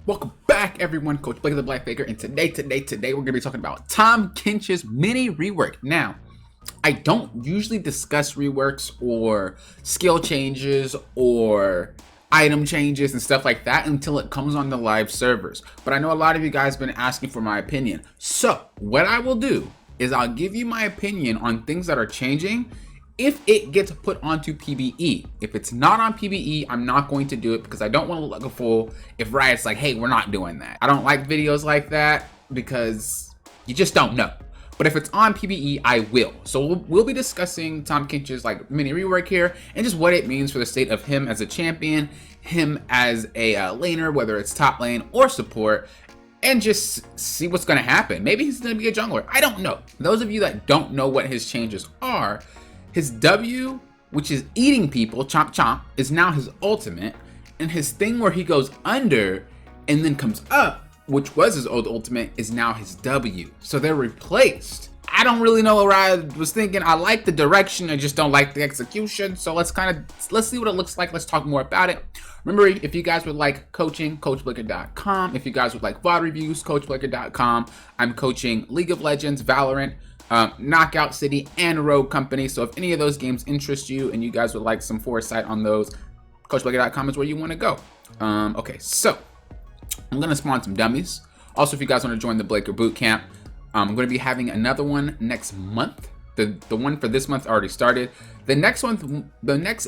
Welcome back, everyone. Coach Blake of the Black Faker, and today we're going to be talking about Tahm Kench's mini rework. Now, I don't usually discuss reworks or skill changes or item changes and stuff like that until it comes on the live servers. But I know a lot of you guys have been asking for my opinion. So what I will do is I'll give you my opinion on things that are changing if it gets put onto PvE. If it's not on PvE, I'm not going to do it because I don't want to look like a fool if Riot's like, hey, we're not doing that. I don't like videos like that because you just don't know. But if it's on PvE, I will. So we'll be discussing Tahm Kench's like mini rework here and just what it means for the state of him as a champion, him as a laner, whether it's top lane or support, and just see what's going to happen. Maybe he's going to be a jungler. I don't know. Those of you that don't know what his changes are, his W, which is eating people, chomp chomp, is now his ultimate, and his thing where he goes under and then comes up, which was his old ultimate, is now his W. So they're replaced. I don't really know what I was thinking. I like the direction, I just don't like the execution. So let's see what it looks like. Let's talk more about it. Remember, if you guys would like coaching, coachblicker.com. If you guys would like VOD reviews, coachblicker.com. I'm coaching League of Legends, Valorant, Knockout City, and Rogue Company. So if any of those games interest you and you guys would like some foresight on those, coachblicker.com is where you want to go. Okay, so I'm going to spawn some dummies. Also, if you guys want to join the Blaker Bootcamp, I'm going to be having another one next month. The one for this month already started. The next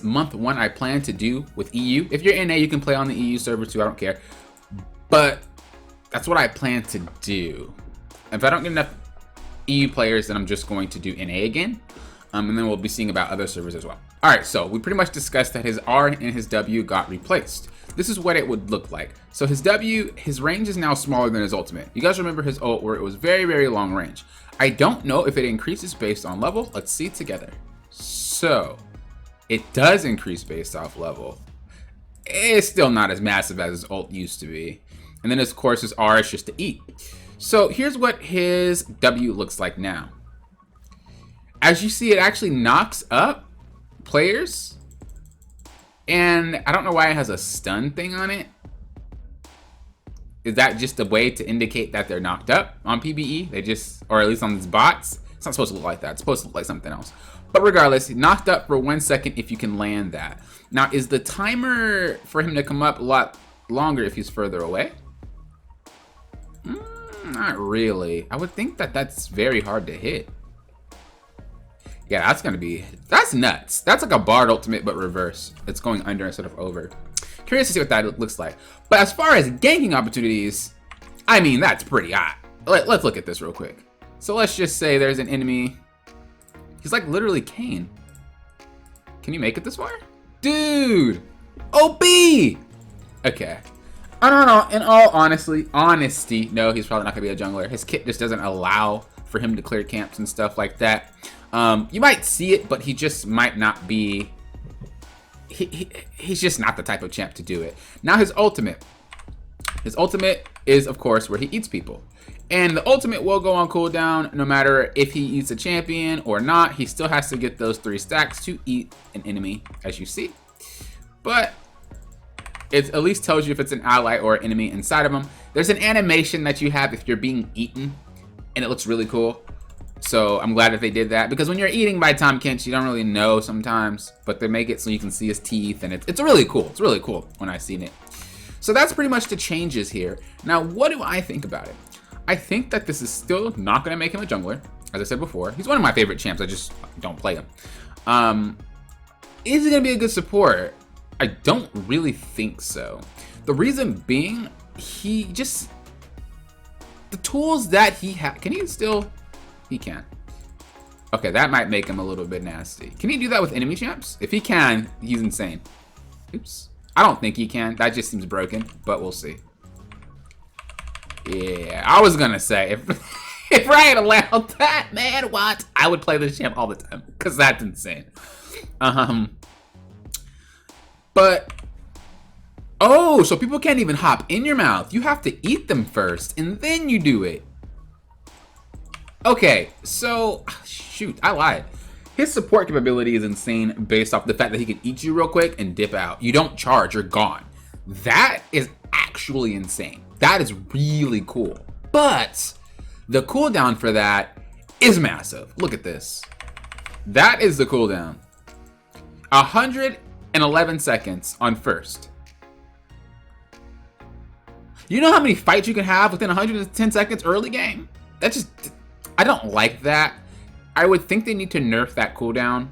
month one I plan to do with EU. If you're NA, you can play on the EU server too. I don't care. But that's what I plan to do. If I don't get enough EU players, then I'm just going to do NA again. And then we'll be seeing about other servers as well. All right, so we pretty much discussed that his R and his W got replaced. This is what it would look like. So his W, his range is now smaller than his ultimate. You guys remember his ult where it was very, very long range. I don't know if it increases based on level. Let's see together. So it does increase based off level. It's still not as massive as his ult used to be. And then of course his R is just to eat. So here's what his W looks like now. As you see, it actually knocks up players. And I don't know why it has a stun thing on it. Is that just a way to indicate that they're knocked up on PvE? They just, or at least on these bots. It's not supposed to look like that. It's supposed to look like something else. But regardless, knocked up for 1 second if you can land that. Now, is the timer for him to come up a lot longer if he's further away? Not really. I would think that that's very hard to hit. Yeah, that's nuts. That's like a Bard ultimate, but reverse. It's going under instead of over. Curious to see what that looks like. But as far as ganking opportunities, I mean, that's pretty hot. Let's look at this real quick. So let's just say there's an enemy. He's like literally Kane. Can you make it this far? Dude, OP. Okay. I don't know, in all honesty, no, he's probably not gonna be a jungler. His kit just doesn't allow for him to clear camps and stuff like that. You might see it, but he just might not be, he's just not the type of champ to do it. Now his ultimate is of course where he eats people. And the ultimate will go on cooldown no matter if he eats a champion or not. He still has to get those 3 stacks to eat an enemy, as you see. But it at least tells you if it's an ally or an enemy inside of him. There's an animation that you have if you're being eaten, and it looks really cool. So I'm glad that they did that, because when you're eating by Tahm Kench, you don't really know sometimes, but they make it so you can see his teeth, and it's really cool. It's really cool when I've seen it. So that's pretty much the changes here. Now, what do I think about it? I think that this is still not going to make him a jungler. As I said before, he's one of my favorite champs. I just don't play him. Is he going to be a good support? I don't really think so. The reason being, the tools that he has, can he still, he can't. Okay, that might make him a little bit nasty. Can he do that with enemy champs? If he can, he's insane. Oops. I don't think he can. That just seems broken, but we'll see. Yeah, I was gonna say, if Riot allowed that, man, what? I would play this champ all the time, because that's insane. But, oh, so people can't even hop in your mouth. You have to eat them first, and then you do it. Okay, so, shoot, I lied. His support capability is insane based off the fact that he can eat you real quick and dip out. You don't charge, you're gone. That is actually insane. That is really cool. But the cooldown for that is massive. Look at this. That is the cooldown. 111 seconds on first. You know how many fights you can have within 110 seconds early game? That just, I don't like that. I would think they need to nerf that cooldown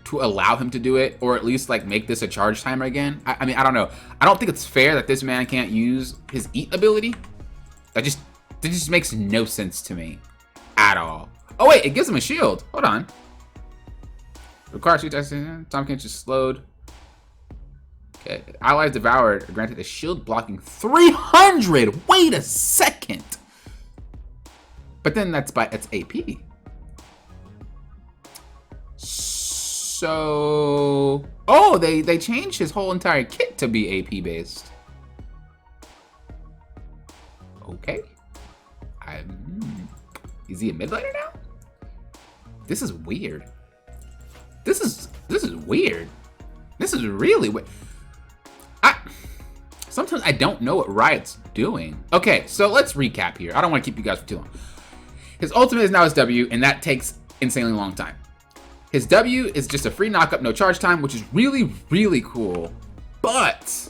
to allow him to do it, or at least like make this a charge timer again. I mean, I don't know. I don't think it's fair that this man can't use his eat ability. That just makes no sense to me at all. Oh wait, it gives him a shield. Hold on. Requires you to Tahm Kench is slowed. Okay. Allies devoured are granted a shield blocking 300. Wait a second. But then that's AP. So, oh, they changed his whole entire kit to be AP based. Okay. Is he a mid laner now? This is weird. This is weird. This is really weird. Sometimes I don't know what Riot's doing. Okay, so let's recap here. I don't want to keep you guys for too long. His ultimate is now his W, and that takes insanely long time. His W is just a free knockup, no charge time, which is really, really cool. But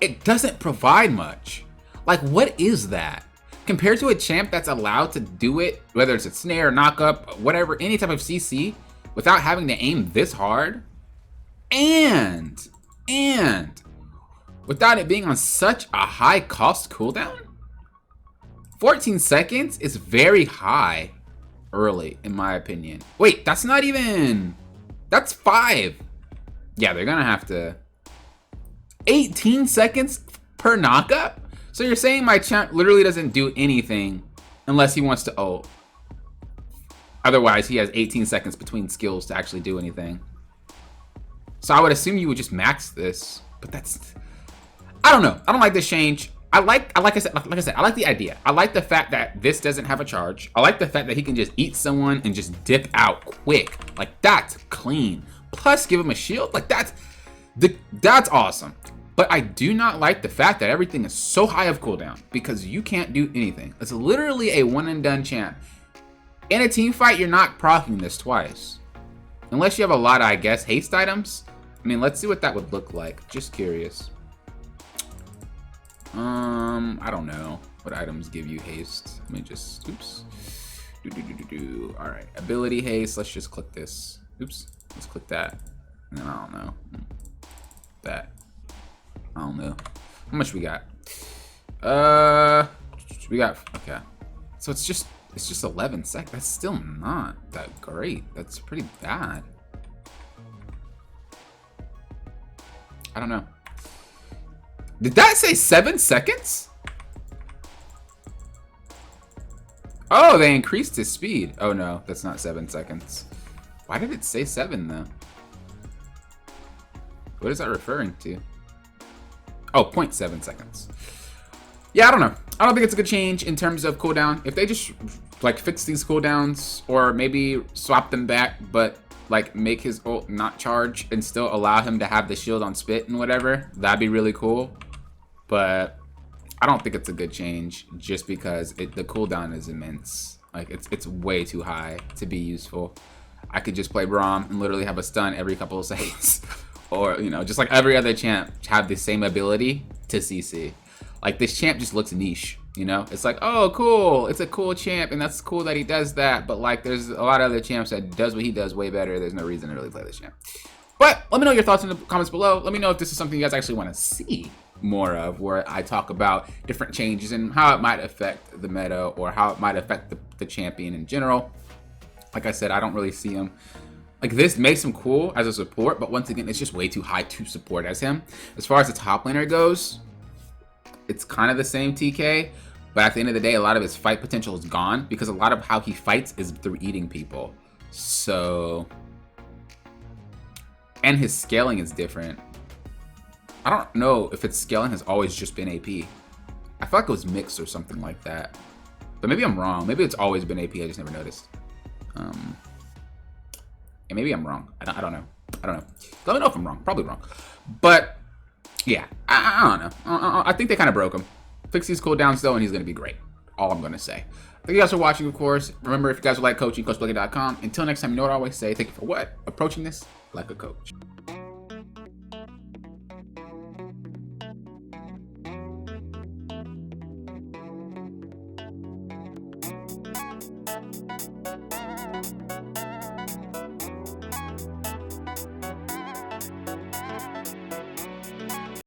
it doesn't provide much. Like, what is that? Compared to a champ that's allowed to do it, whether it's a snare, knockup, whatever, any type of CC, without having to aim this hard, and without it being on such a high cost cooldown, 14 seconds is very high early, in my opinion. Wait, that's not even... That's 5. Yeah, they're gonna have to... 18 seconds per knockup? So you're saying my champ literally doesn't do anything unless he wants to ult. Otherwise, he has 18 seconds between skills to actually do anything. So I would assume you would just max this, but that's... I don't know. I don't like this change. like I said, I like the idea. I like the fact that this doesn't have a charge. I like the fact that he can just eat someone and just dip out quick. Like, that's clean. Plus, give him a shield. Like, that's awesome. But I do not like the fact that everything is so high of cooldown because you can't do anything. It's literally a one and done champ. In a team fight, you're not proccing this twice. Unless you have a lot of, I guess, haste items. I mean, let's see what that would look like. Just curious. I don't know what items give you haste. Let me just, oops. All right, ability haste. Let's just click this. Oops, let's click that. And then I don't know. That. I don't know. How much we got? We got, okay. So it's just 11 seconds. That's still not that great. That's pretty bad. I don't know. Did that say 7 seconds? Oh, they increased his speed. Oh no, that's not 7 seconds. Why did it say 7 though? What is that referring to? Oh, 0.7 seconds. Yeah, I don't know. I don't think it's a good change in terms of cooldown. If they just like fix these cooldowns or maybe swap them back, but like make his ult not charge and still allow him to have the shield on spit and whatever, that'd be really cool. But I don't think it's a good change just because the cooldown is immense. Like, it's way too high to be useful. I could just play Braum and literally have a stun every couple of seconds. Or, you know, just like every other champ have the same ability to CC. Like, this champ just looks niche, you know? It's like, oh, cool, it's a cool champ and that's cool that he does that. But like, there's a lot of other champs that does what he does way better. There's no reason to really play this champ. But let me know your thoughts in the comments below. Let me know if this is something you guys actually want to see more of, where I talk about different changes and how it might affect the meta or how it might affect the champion in general. Like I said, I don't really see him. Like, this makes him cool as a support, but once again, it's just way too high to support as him. As far as the top laner goes, it's kind of the same TK, but at the end of the day, a lot of his fight potential is gone because a lot of how he fights is through eating people. So, and his scaling is different. I don't know if its scaling has always just been AP. I feel like it was mixed or something like that. But maybe I'm wrong. Maybe it's always been AP. I just never noticed. And maybe I'm wrong. I don't know. I don't know. Let me know if I'm wrong. Probably wrong. But Yeah, I don't know. I think they kind of broke him. Fix these cooldowns though, and he's going to be great. All I'm going to say. Thank you guys for watching, of course. Remember, if you guys would like coaching, coachblake.com. Until next time, you know what I always say. Thank you for what? Approaching this like a coach.